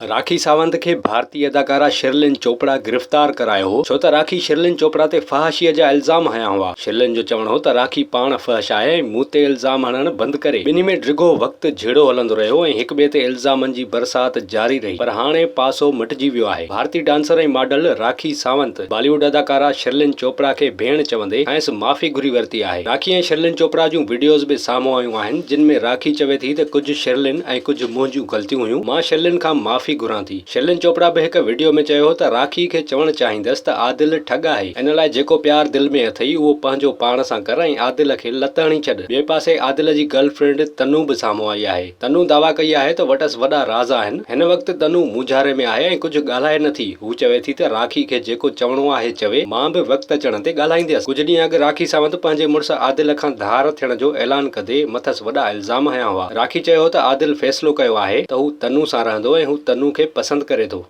राखी सावंत खे भारतीय अदाकारा शिरलिन चोपड़ा गिरफ़्तार करायो हो छो त राखी शिरलिन चोपड़ा ते फहाशीअ जा इल्ज़ाम हया हुआ। शिरलिन जो चवणु हो त राखी पाण फहश आहे ऐं मूं ते इल्ज़ाम हणणु बंदि करे ॿिन्ही में डिघो वक़्तु झेड़ो हलंदो रहियो ऐं हिक ॿिए ते इल्ज़ामनि जी बरसात जारी रही, पर हाणे पासो मटिजी वियो आहे। भारतीय डांसर ऐं मॉडल राखी सावंत बॉलीवुड अदाकारा शिरलिन चोपड़ा खे भेण चवंदे संदसि माफ़ी घुरी वरिती आहे। राखी ऐं शिरलिन चोपड़ा जूं वीडियोज़ बि साम्हूं आयूं आहिनि जिन में राखी चवे थी त कुझु शिरलिन ऐं कुझु मुंहिंजूं ग़लतियूं हुयूं, मां शिरलिन खां माफ़ी घुरां थी। शिरलिन चोपड़ा बि हिकु वीडियो में चयो त राखी खे चवणु चाहींदसि त आदिल ठॻ आहे, इन लाइ जेको प्यार दिलि में अथई उहो पंहिंजो पाण सां कर ऐं आदिल खे लत हणी छॾ। ॿिए पासे आदिल जी गर्लफ्रेंड तनू बि साम्हूं आई आहे। तनू दावा कई आहे त वटसि वॾा राज़ आहिनि। हिन वक़्तु तनू मूंझारे में आहे ऐं कुझु ॻाल्हाए नथी। हू चवे थी त राखी खे जेको चवणो आहे चवे, मां बि वक़्तु अचण ते ॻाल्हाईंदसि। कुझु ॾींहं अॻु राखी सावंत पंहिंजे मुड़ुसु आदिल खां धार थियण जो ऐलान कंदे मथसि वॾा इल्ज़ाम हया हुआ। राखी चयो त आदिल फ़ैसिलो कयो आहे त हू तनू सां रहंदो ऐं हू तनू खे पसंदि करे थो।